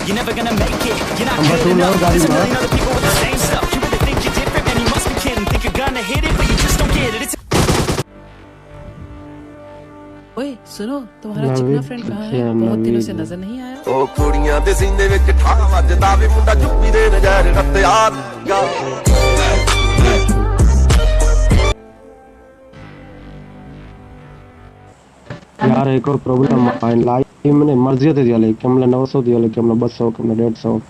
You're never gonna make it. You're not good enough. There's a million other people with the same stuff. You really think you're different, man? You must be kidding. Think you're gonna hit it, but you just don't get it. It's ओए सुनो तुम्हारा चिकना friend कहाँ है बहुत दिनों से नजर नहीं आया ओ कुड़ियां दे सीने विच ठा वजदा वे मुंडा चुप्पी दे नज़र हथियार यार एक और प्रॉब्लम है लाइव में मर्जी ते दिया ले कमला 900 दिया ले कमला 200 कमला 150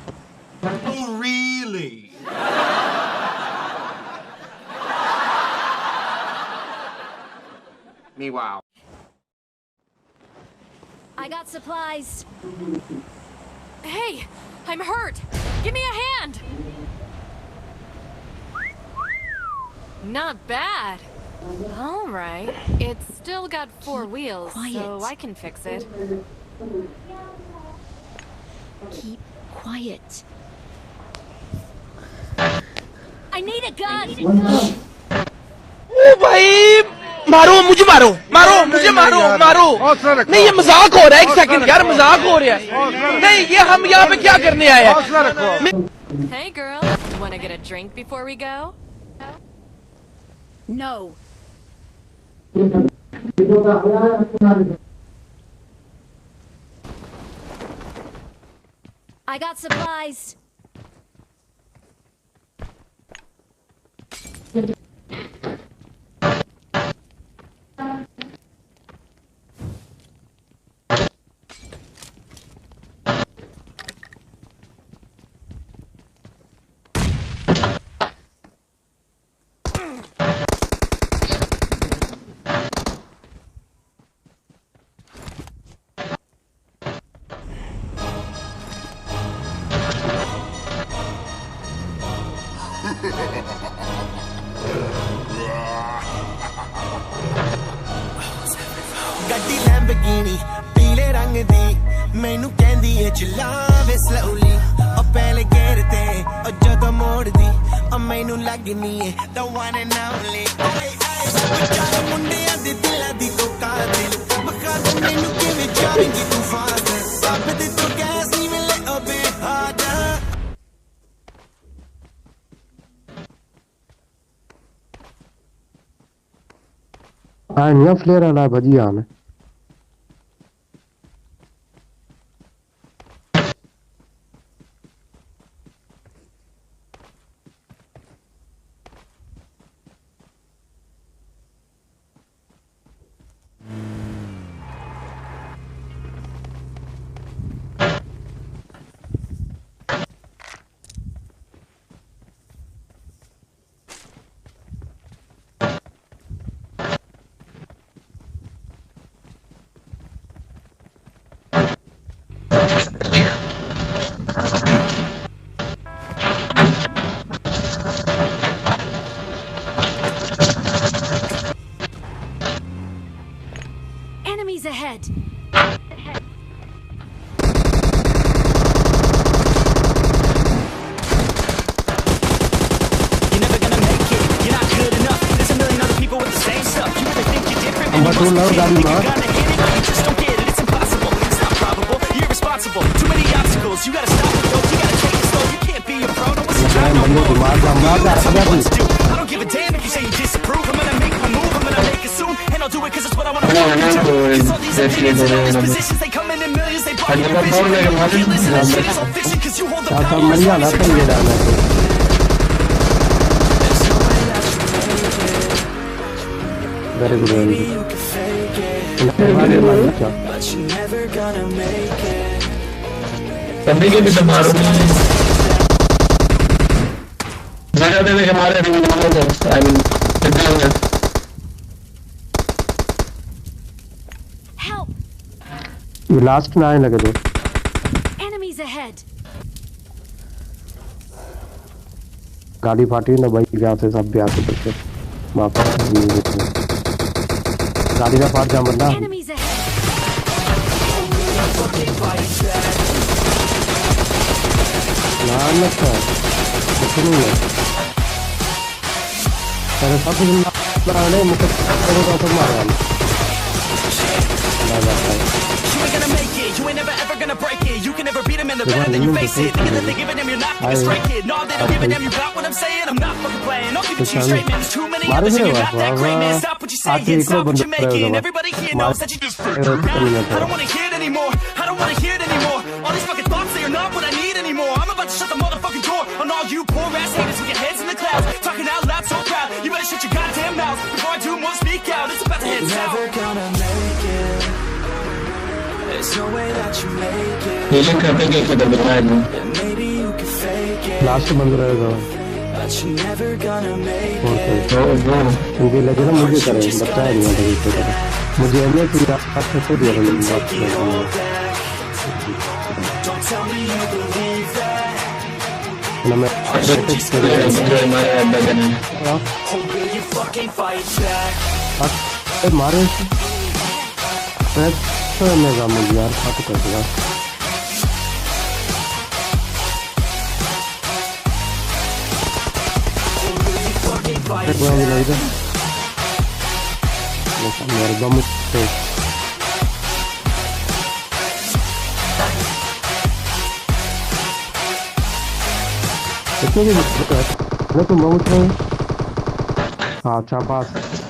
Me wow. I got supplies. Hey, I'm hurt. Give me a hand. Not bad. All right. It's still got 4 wheels, so I can fix it. Keep quiet. I need a gun. ओ भाई मारो मुझे मारो मारो मुझे मारो मारो नहीं ये मजाक हो रहा है एक सेकंड यार मजाक हो रहा है नहीं ये हम यहाँ पे क्या करने आए हैं Hey girl, wanna get a drink before we go? No. I got supplies. ਗੱਡੀ ਲੈਂਬਗੀਨੀ ਪੀਲੇ ਰੰਗ ਦੀ ਮੈਨੂੰ ਕਹਿੰਦੀ ਏ ਚਲਾਵੇ ਸਲੋਲੀ ਉਹ ਪਹਿਲੇ ਗੇਰ ਤੇ ਉਹ ਜਦੋਂ ਮੋੜਦੀ ਉਹ ਮੈਨੂੰ ਲੱਗਨੀ ਏ the one and only ਓਏ ਆਏ ਵਿਚਾਰੇ ਮੁੰਡਿਆਂ ਦੇ ਦਿਲਾਂ ਦੀ ਤੂੰ ਕਾਤਿਲ ਬਖਾ ਦੇ ਮੈਨੂੰ ਕਿਵੇਂ ਜਾਵੇਂਗੀ ਤੂੰ ਫਾਸਟ ਸਭ ਦੇ ਤੂੰ ਗੈਸ ਨਹੀਂ ਮਿਲੇ ਉਹ ਬੇਹਾਦਾ हाँ फ्लेयर वाला भजिया में Enemies ahead. You're never gonna make it. You're not good enough. There's a million other people with the same stuff. You really think you're different, man? You must be kidding. Think you're gonna hit it, but you just don't get it. It's impossible. It's not probable. You're irresponsible. Too many obstacles. You gotta stop it, though. You gotta take it slow. You can't be a pro. No one's to drive no more. You tell me what to do. I don't give a damn if you say you disapprove. I'm gonna make my move. I'm gonna make it soon, and I'll do it 'cause it's what I wanna do. 'Cause all these opinions and all these positions, they come in millions. They block your vision. You listen to shit. It's all fiction 'cause you hold the power. Very good. But you're never gonna make it. सभी के भी तो मारो जगह दे हमारे I mean Help! ये last में आने लगे थे Enemies ahead. गाड़ी फाटी ना भाई यहाँ से सब भी आते थे वहाँ पर गाड़ी का फाट जा बंदा Enemies ahead. नाम अच्छा कुछ नहीं है तेरे सब कुछ मारा मुझे तो मारा You ain't gonna make it, you ain't never ever gonna break it. You can never beat them and they're better than you face it. Thinking that they give a damn, you're not fucking straight kid. No, they don't give a damn, you got what I'm saying? I'm not fucking playing, I'll give it to you straight, man. There's too many others and you're not that great, man. Stop what you're saying, stop what you're making. Everybody here knows that you just figured out. I don't wanna hear it anymore, I don't wanna hear it anymore. All these fucking thoughts, they are not what I need anymore. I'm about to shut the motherfucking door on all you poor ass haters with your heads in the clouds. Talking out loud so proud, you better shut your goddamn mouth before I do more speak out. It's about to head south. Never gonna make it. There's no way that you make it. And maybe you can fake it. Last बंद रहेगा But you're never gonna make it. क्योंकि लगे ना मुझे करें बताया नहीं था इसको करें मुझे अन्य की बात से दिया था Don't tell me you believe that. ना मैं Or will you fucking fight back? मारे मैं मुझे यार खाते कर देगा मेरे बम कितने भी तुम बम हाँ अच्छा पास